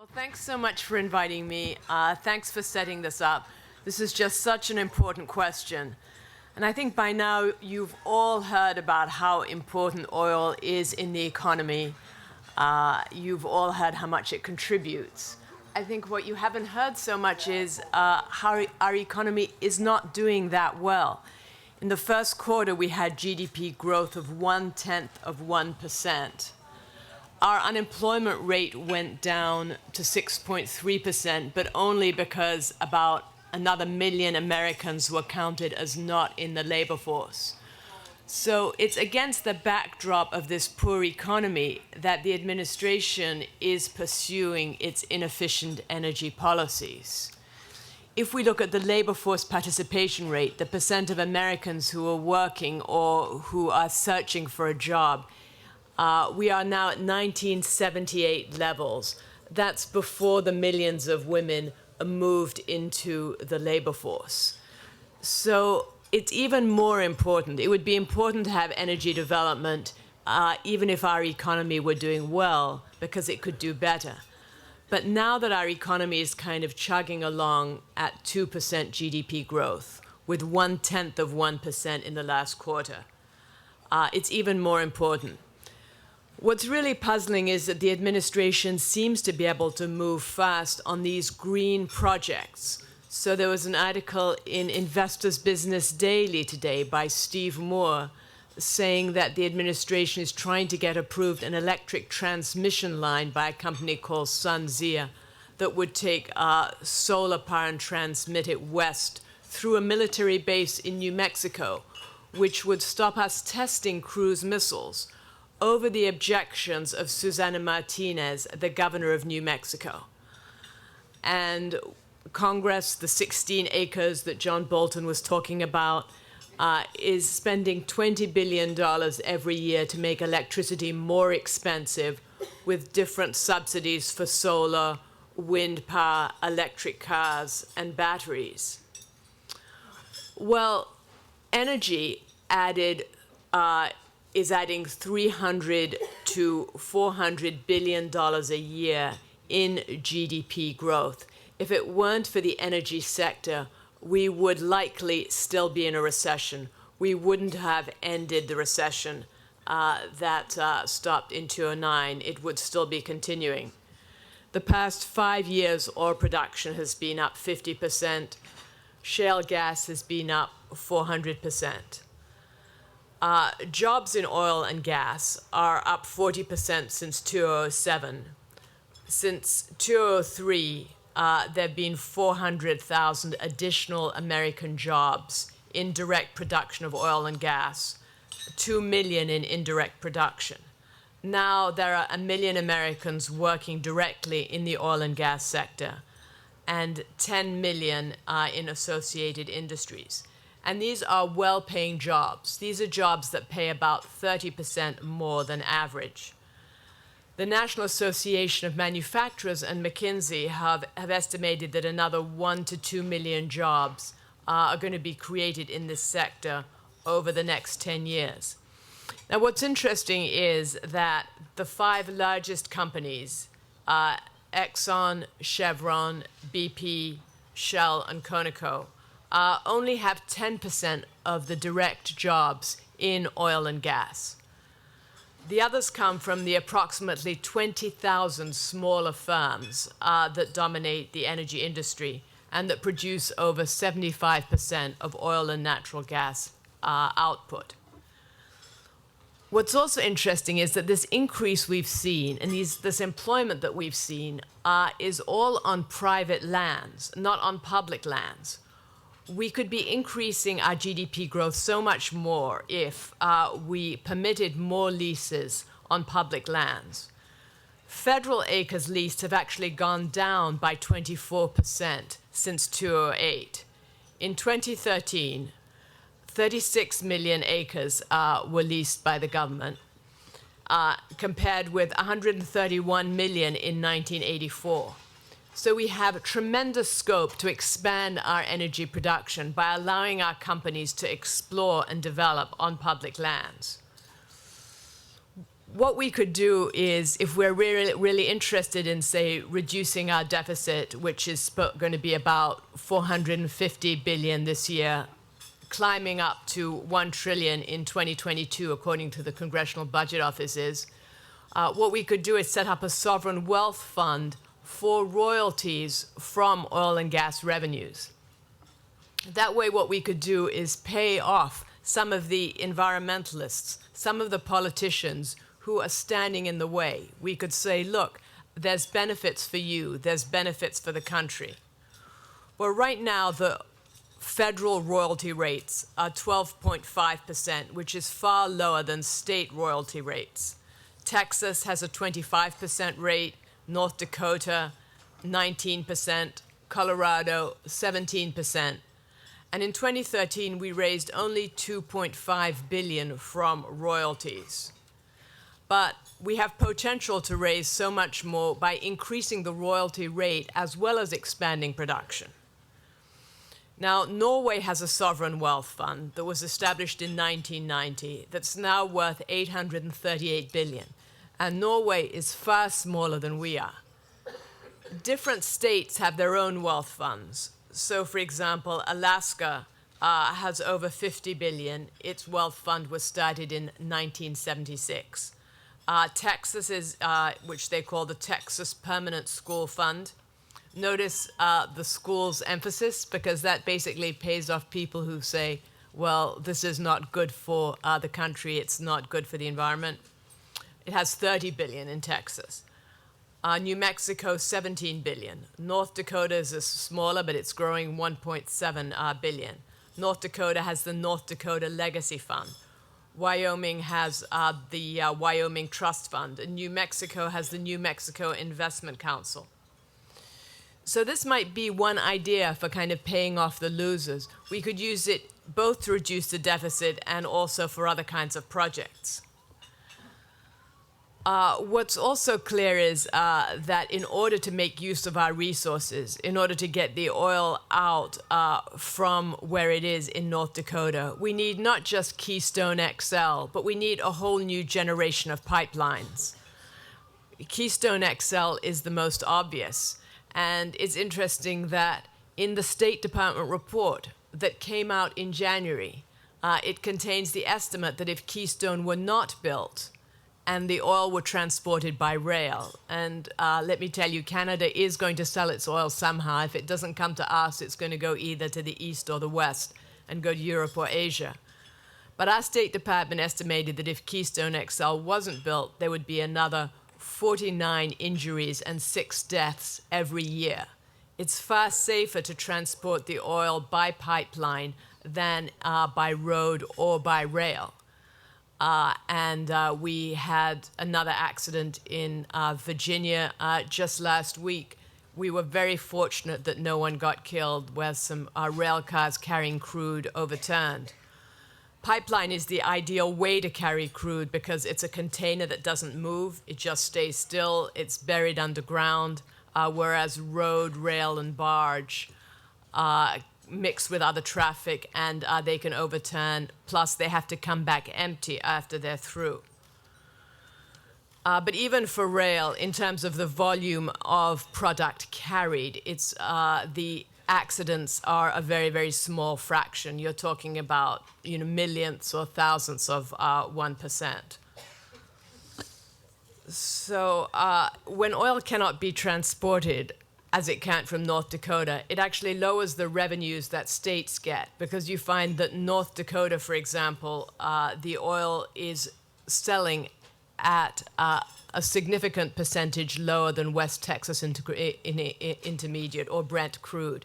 Well, thanks so much for inviting me. Thanks for setting this up. This is just such an important question. And I think by now you've all heard about how important oil is in the economy. You've all heard how much it contributes. I think what you haven't heard so much is how our economy is not doing that well. In the first quarter, we had GDP growth of 0.1%. Our unemployment rate went down to 6.3%, but only because about another million Americans were counted as not in the labor force. So it's against the backdrop of this poor economy that the administration is pursuing its inefficient energy policies. If we look at the labor force participation rate, the percent of Americans who are working or who are searching for a job, we are now at 1978 levels. That's before the millions of women moved into the labor force. So it's even more important. It would be important to have energy development even if our economy were doing well, because it could do better. But now that our economy is kind of chugging along at 2% GDP growth, with 0.1% in the last quarter, it's even more important. What's really puzzling is that the administration seems to be able to move fast on these green projects. So there was an article in Investors Business Daily today by Steve Moore saying that the administration is trying to get approved an electric transmission line by a company called SunZia that would take solar power and transmit it west through a military base in New Mexico, which would stop us testing cruise missiles over the objections of Susana Martinez, the governor of New Mexico. And Congress, the 16 acres that John Bolton was talking about, is spending $20 billion every year to make electricity more expensive with different subsidies for solar, wind power, electric cars, and batteries. Well, energy is adding $300 to $400 billion a year in GDP growth. If it weren't for the energy sector, we would likely still be in a recession. We wouldn't have ended the recession that stopped in 2009. It would still be continuing. The past 5 years, oil production has been up 50%. Shale gas has been up 400%. Jobs in oil and gas are up 40% since 2007. Since 2003, there have been 400,000 additional American jobs in direct production of oil and gas, 2 million in indirect production. Now there are 1 million Americans working directly in the oil and gas sector, and 10 million in associated industries. And these are well-paying jobs. These are jobs that pay about 30% more than average. The National Association of Manufacturers and McKinsey have estimated that another 1 to 2 million jobs are going to be created in this sector over the next 10 years. Now, what's interesting is that the 5 largest companies, Exxon, Chevron, BP, Shell, and Conoco, only have 10% of the direct jobs in oil and gas. The others come from the approximately 20,000 smaller firms that dominate the energy industry and that produce over 75% of oil and natural gas output. What's also interesting is that this increase we've seen and this employment that we've seen is all on private lands, not on public lands. We could be increasing our GDP growth so much more if we permitted more leases on public lands. Federal acres leased have actually gone down by 24% since 2008. In 2013, 36 million acres were leased by the government, compared with 131 million in 1984. So we have tremendous scope to expand our energy production by allowing our companies to explore and develop on public lands. What we could do is, if we're really, really interested in, say, reducing our deficit, which is going to be about 450 billion this year, climbing up to 1 trillion in 2022, according to the Congressional Budget Offices, what we could do is set up a sovereign wealth fund for royalties from oil and gas revenues. That way, what we could do is pay off some of the environmentalists, some of the politicians who are standing in the way. We could say, look, there's benefits for you, there's benefits for the country. Well, right now, the federal royalty rates are 12.5%, which is far lower than state royalty rates. Texas has a 25% rate, North Dakota 19%, Colorado 17%. And in 2013, we raised only 2.5 billion from royalties. But we have potential to raise so much more by increasing the royalty rate as well as expanding production. Now, Norway has a sovereign wealth fund that was established in 1990 that's now worth 838 billion. And Norway is far smaller than we are. Different states have their own wealth funds. So, for example, Alaska has over 50 billion. Its wealth fund was started in 1976. Texas is, which they call the Texas Permanent School Fund. Notice the school's emphasis, because that basically pays off people who say, well, this is not good for the country, it's not good for the environment. It has 30 billion in Texas. New Mexico, 17 billion. North Dakota is smaller, but it's growing 1.7 billion. North Dakota has the North Dakota Legacy Fund. Wyoming has the Wyoming Trust Fund. And New Mexico has the New Mexico Investment Council. So this might be one idea for kind of paying off the losers. We could use it both to reduce the deficit and also for other kinds of projects. What's also clear is that in order to make use of our resources, in order to get the oil out from where it is in North Dakota, we need not just Keystone XL, but we need a whole new generation of pipelines. Keystone XL is the most obvious. And it's interesting that in the State Department report that came out in January, it contains the estimate that if Keystone were not built, and the oil were transported by rail. And let me tell you, Canada is going to sell its oil somehow. If it doesn't come to us, it's going to go either to the east or the west and go to Europe or Asia. But our State Department estimated that if Keystone XL wasn't built, there would be another 49 injuries and 6 deaths every year. It's far safer to transport the oil by pipeline than by road or by rail. We had another accident in Virginia just last week. We were very fortunate that no one got killed, where some rail cars carrying crude overturned. Pipeline is the ideal way to carry crude because it's a container that doesn't move. It just stays still. It's buried underground, whereas road, rail, and barge mix with other traffic, and they can overturn. Plus, they have to come back empty after they're through. But even for rail, in terms of the volume of product carried, it's the accidents are a very, very small fraction. You're talking about millionths or thousandths of 1%. So when oil cannot be transported, as it can't from North Dakota, it actually lowers the revenues that states get, because you find that North Dakota, for example, the oil is selling at a significant percentage lower than West Texas Intermediate or Brent crude.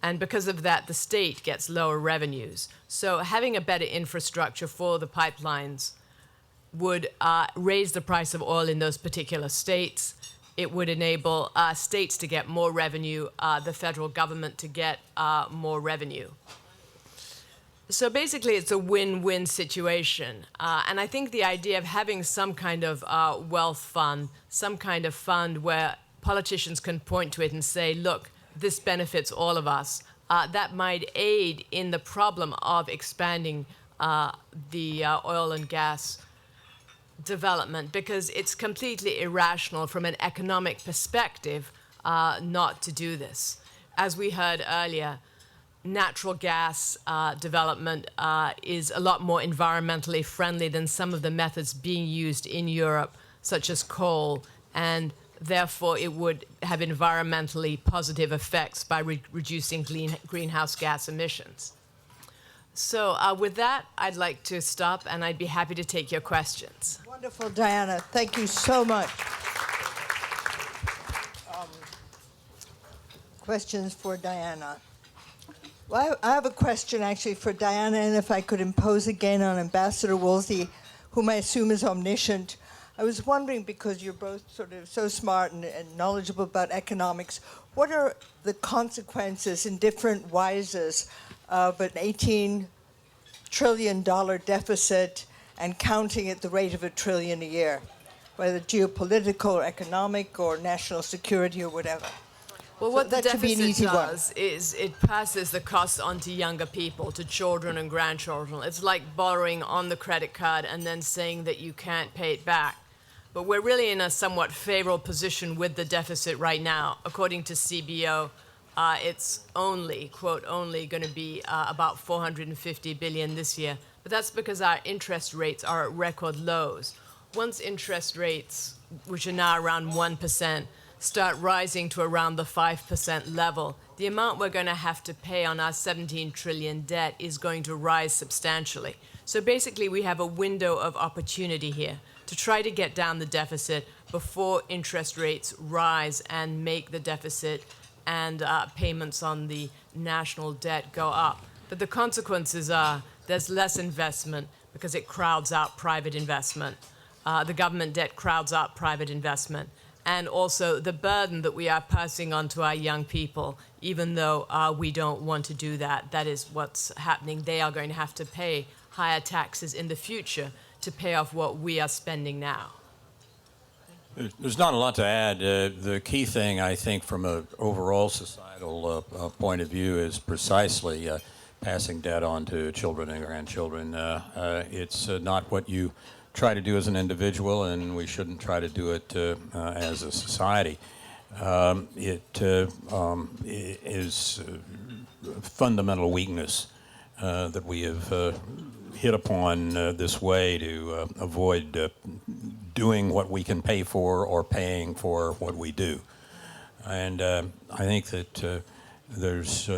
And because of that, the state gets lower revenues. So having a better infrastructure for the pipelines would raise the price of oil in those particular states. It would enable states to get more revenue, the federal government to get more revenue. So basically, it's a win-win situation. And I think the idea of having some kind of wealth fund, some kind of fund where politicians can point to it and say, look, this benefits all of us, that might aid in the problem of expanding the oil and gas development because it's completely irrational from an economic perspective not to do this. As we heard earlier, natural gas development is a lot more environmentally friendly than some of the methods being used in Europe, such as coal, and therefore it would have environmentally positive effects by reducing greenhouse gas emissions. So with that, I'd like to stop, and I'd be happy to take your questions. Wonderful, Diana. Thank you so much. Questions for Diana? Well, I have a question actually for Diana, and if I could impose again on Ambassador Woolsey, whom I assume is omniscient. I was wondering, because you're both sort of so smart and knowledgeable about economics, what are the consequences in different wises of an $18 trillion deficit and counting at the rate of $1 trillion a year, whether geopolitical or economic or national security or whatever? Well, So what the that should be an deficit easy one. does is it passes the cost on to younger people, to children and grandchildren. It's like borrowing on the credit card and then saying that you can't pay it back. But we're really in a somewhat favorable position with the deficit right now. According to CBO, it's only, quote, only going to be about 450 billion this year. But that's because our interest rates are at record lows. Once interest rates, which are now around 1%, start rising to around the 5% level, the amount we're going to have to pay on our 17 trillion debt is going to rise substantially. So basically, we have a window of opportunity here to try to get down the deficit before interest rates rise and make the deficit and payments on the national debt go up. But the consequences are there's less investment because it crowds out private investment. The government debt crowds out private investment. And also the burden that we are passing on to our young people, even though we don't want to do that. That is what's happening. They are going to have to pay higher taxes in the future to pay off what we are spending now. There's not a lot to add. The key thing, I think, from an overall societal point of view is precisely passing debt on to children and grandchildren. It's not what you try to do as an individual, and we shouldn't try to do it as a society. It is a fundamental weakness that we have hit upon this way to avoid doing what we can pay for or paying for what we do. And I think that there's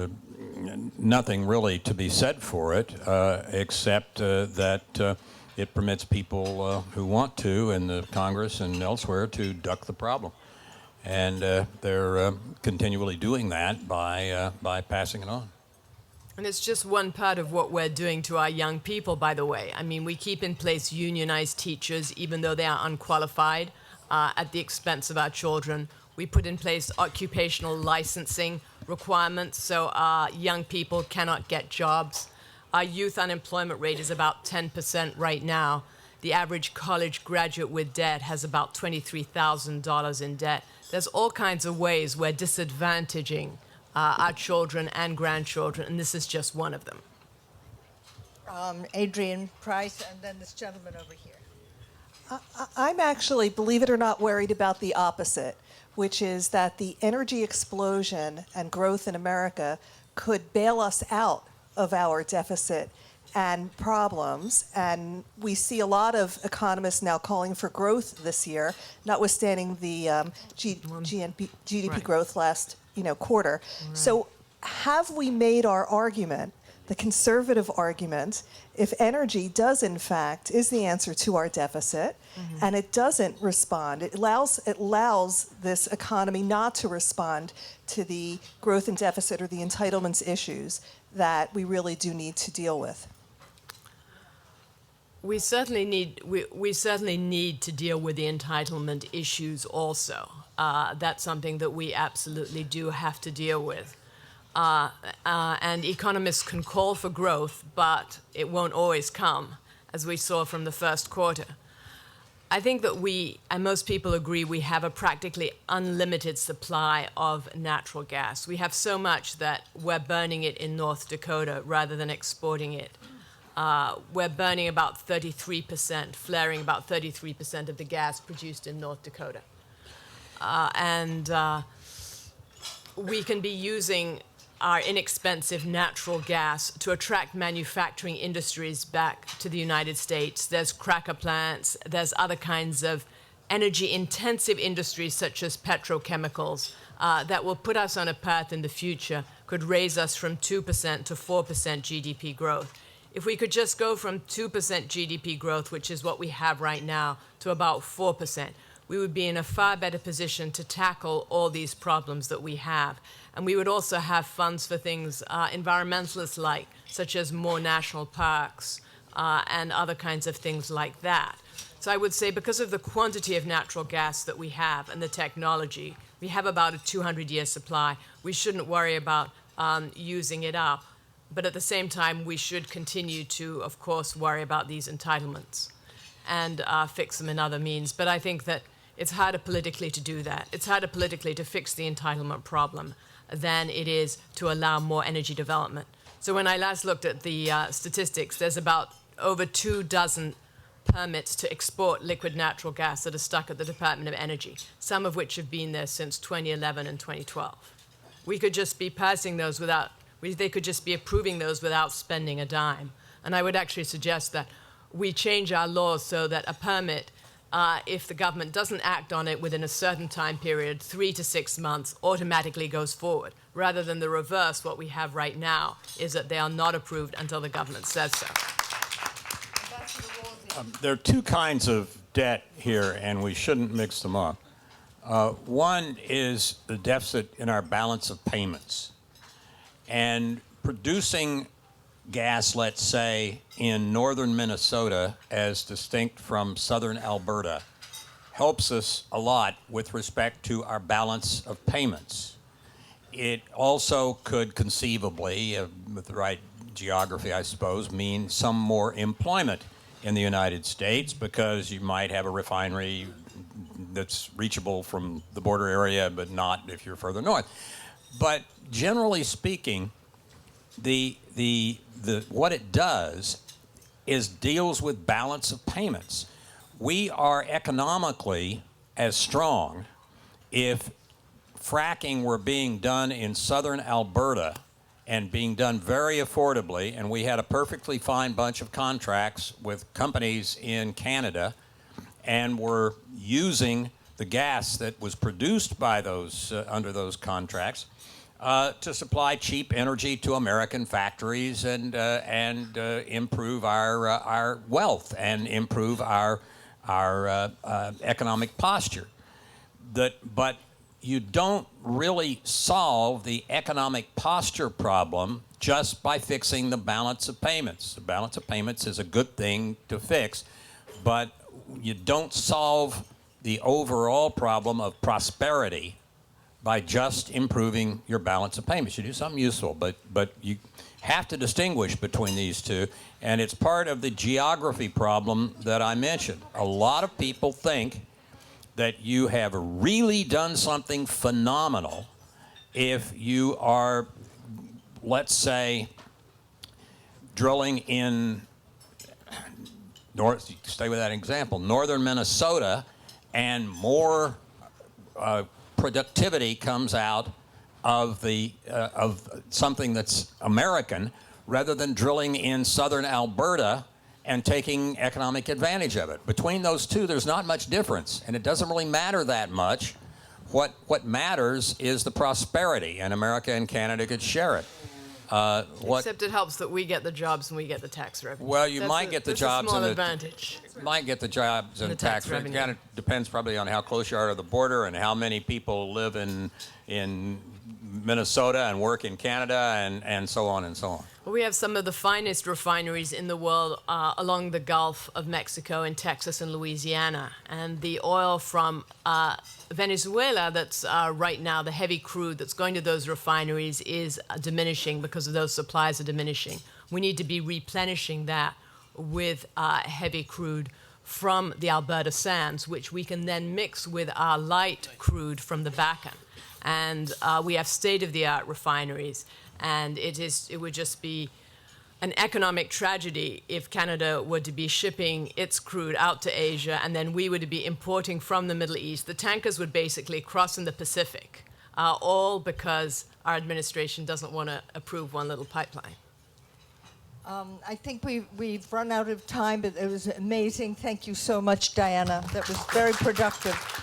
nothing really to be said for it except that it permits people who want to in the Congress and elsewhere to duck the problem. And they're continually doing that by passing it on. And it's just one part of what we're doing to our young people, by the way. I mean, we keep in place unionized teachers, even though they are unqualified, at the expense of our children. We put in place occupational licensing requirements so our young people cannot get jobs. Our youth unemployment rate is about 10% right now. The average college graduate with debt has about $23,000 in debt. There's all kinds of ways we're disadvantaging our children and grandchildren, and this is just one of them. Adrian Price, and then this gentleman over here. I'm actually, believe it or not, worried about the opposite, which is that the energy explosion and growth in America could bail us out of our deficit and problems. And we see a lot of economists now calling for growth this year, notwithstanding the GDP Right. growth last quarter. Right. So have we made our argument, the conservative argument, if energy does in fact is the answer to our deficit, and it doesn't respond, it allows this economy not to respond to the growth and deficit or the entitlements issues that we really do need to deal with? We certainly need to deal with the entitlement issues also. That's something that we absolutely do have to deal with. And economists can call for growth, but it won't always come, as we saw from the first quarter. I think that we, and most people agree, we have a practically unlimited supply of natural gas. We have so much that we're burning it in North Dakota rather than exporting it. we're burning about 33%, flaring about 33% of the gas produced in North Dakota. And we can be using our inexpensive natural gas to attract manufacturing industries back to the United States. There's cracker plants, there's other kinds of energy-intensive industries such as petrochemicals that will put us on a path in the future, could raise us from 2% to 4% GDP growth. If we could just go from 2% GDP growth, which is what we have right now, to about 4%, we would be in a far better position to tackle all these problems that we have. And we would also have funds for things environmentalists like, such as more national parks and other kinds of things like that. So I would say because of the quantity of natural gas that we have and the technology, we have about a 200-year supply. We shouldn't worry about using it up. But at the same time, we should continue to, of course, worry about these entitlements and fix them in other means. But I think that it's harder politically to do that. It's harder politically to fix the entitlement problem than it is to allow more energy development. So when I last looked at the statistics, there's about over 24 permits to export liquid natural gas that are stuck at the Department of Energy, some of which have been there since 2011 and 2012. We could just be passing those without, they could just be approving those without spending a dime. And I would actually suggest that we change our laws so that a permit, if the government doesn't act on it within a certain time period, 3 to 6 months, automatically goes forward, rather than the reverse. What we have right now is that they are not approved until the government says so. There are two kinds of debt here, and we shouldn't mix them up. One is the deficit in our balance of payments. And producing gas, let's say, in northern Minnesota as distinct from southern Alberta helps us a lot with respect to our balance of payments. It also could conceivably, with the right geography, I suppose, mean some more employment in the United States, because you might have a refinery that's reachable from the border area, but not if you're further north. But generally speaking, what it does is deals with balance of payments. We are economically as strong if fracking were being done in southern Alberta and being done very affordably, and we had a perfectly fine bunch of contracts with companies in Canada, and were using the gas that was produced by those under those contracts to supply cheap energy to American factories and improve our wealth and improve our economic posture. But you don't really solve the economic posture problem just by fixing the balance of payments. The balance of payments is a good thing to fix, but you don't solve the overall problem of prosperity by just improving your balance of payments. You do something useful, but you have to distinguish between these two, and it's part of the geography problem that I mentioned. A lot of people think that you have really done something phenomenal if you are, let's say, drilling in stay with that example, northern Minnesota, and more productivity comes out of something that's American, rather than drilling in southern Alberta and taking economic advantage of it. Between those two, there's not much difference, and it doesn't really matter that much. What matters is the prosperity, and America and Canada could share it. Except it helps that we get the jobs and we get the tax revenue. Well, you might get the jobs and advantage. Might get the jobs and tax revenue. It kind of depends probably on how close you are to the border and how many people live in Minnesota and work in Canada and so on and so on. Well, we have some of the finest refineries in the world along the Gulf of Mexico in Texas and Louisiana. And the oil from Venezuela that's right now, the heavy crude that's going to those refineries is diminishing because of those supplies are diminishing. We need to be replenishing that with heavy crude from the Alberta sands, which we can then mix with our light crude from the Bakken. And we have state-of-the-art refineries, and it would just be an economic tragedy if Canada were to be shipping its crude out to Asia and then we were to be importing from the Middle East. The tankers would basically cross in the Pacific, all because our administration doesn't want to approve one little pipeline. I think we've run out of time, but it was amazing. Thank you so much, Diana. That was very productive.